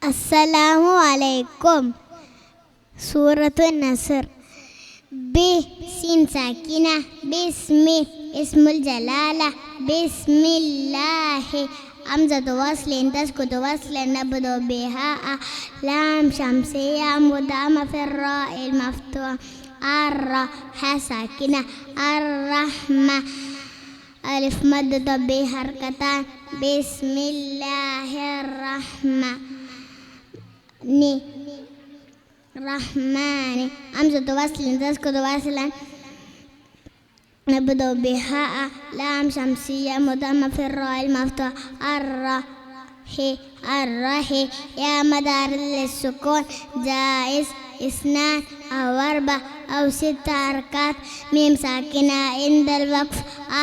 അസ്സലാമു അലൈക്കും. സൂറത്തു നസ്ർ. ബി സീൻ സാക്കിന ബിസ്മി ഇസ്മുൽ ജലാല ബിസ്മില്ലാഹി അംസത്തു വസ്ലിൻ തസ്കുതു വസ്ലൻ നബ്ദു ബിഹാ ലാം ശംസിയ മുദാമ ഫിറാഇൽ മഫ്തുഹ അറ ഹ സാക്കിന അർറഹ്മ അലിഫ് മദ് തബി ഹർക്കത്താൻ ബിസ്മില്ലാഹിർ റഹ്മാനി റഹ്മാനി അംസത്തു വസ്ലിൻ തസ്കുതു വസ്ലൻ نبدأ بهاء لام شمسية مضمة في الراء المفتوحة الرهي يا مدار للسكون جائز اثنان أو أربع أو ست حركات ميم ساكنة عند الوقف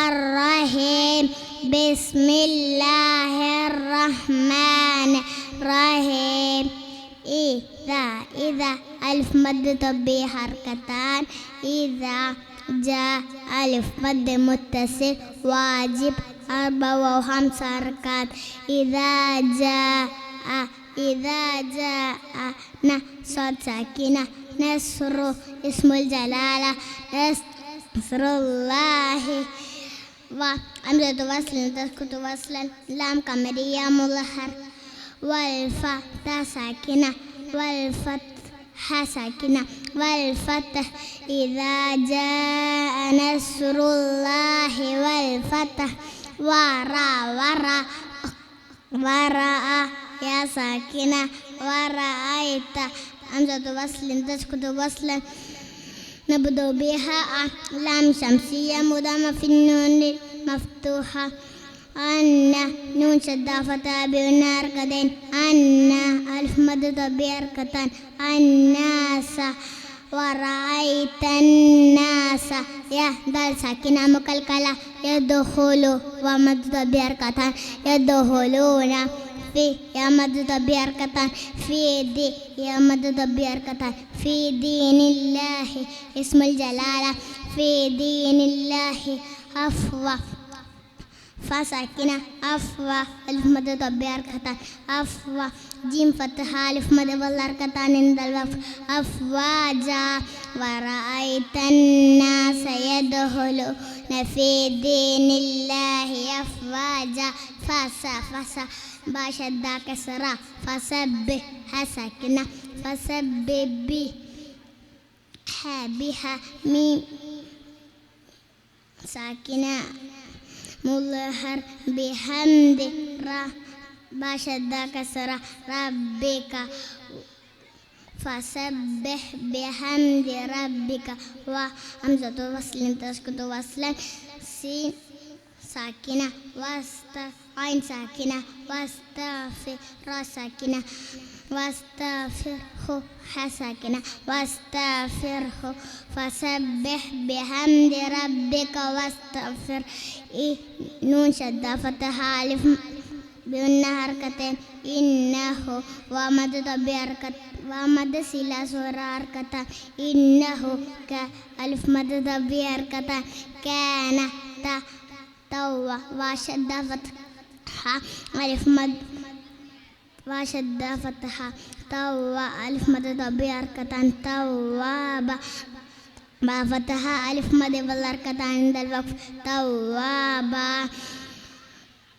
الرحيم بسم الله الرحمن الرحيم إذا ألف مد طبي حركتان إذا جاء ألف مد متصل واجب 4 و5 حركات إذا جاء صاد ساكنة نصر اسم الجلالة نصر الله وأمزة وصل تسكت وصلا لام قمرية مظهر والفتح ساكنة والفتح ساكنة والفتح إذا جاء نصر الله والفتح وراء يا ساكنة ورأيت أمزة وصل تسكت وصلا نبدأ بها لام شمسية مضمة في النون مفتوحة أن نون شدة فتاة بين حركتين أن ألف مد طبيعي حركتان الناس ورأيت الناس يا دال ساكنة مكلكلة يدخل ومد طبيعي حركتان يدخلون في يا مد طبيعي حركتان في دي يا مد طبيعي حركتان في دين الله اسم الجلالة في دين الله أفوى فساكنة أفوى ألف مد طبيعي حركتان أفوى جيم فتحة ألف مد والحركتان عند الوقف أفواجا ورأيت الناس يدخلون في دين الله أفواجا فسا باشد كسرة فسبح ساكنة فسبح بها ميم ساكنة مظهر بحمد باشد كسرة ربك فسبح بحمد ربك وهمزة وصل تسكت وصلا سين ساكنة عين ساكنة واستغفر ساكنة واستغفره ساكنة واستغفره فسبح بحمد ربك واستغفر نون شدة فتحة ألف بين حركتين إنه ومد طبيعي حركة ومد سلا صورة حركة إنه ألف مد طبيعي حركة كان توى وشد فتحة ألف مد وشد فتحة توى ألف مد طبيعي حركة تواب با فتحة ألف مد والحركة عند الوقف توابا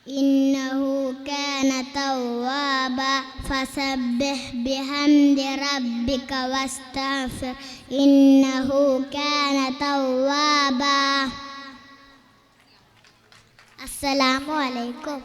إنه كان توابا فسبح بحمد ربك واستغفر إنه كان توابا. السلام عليكم.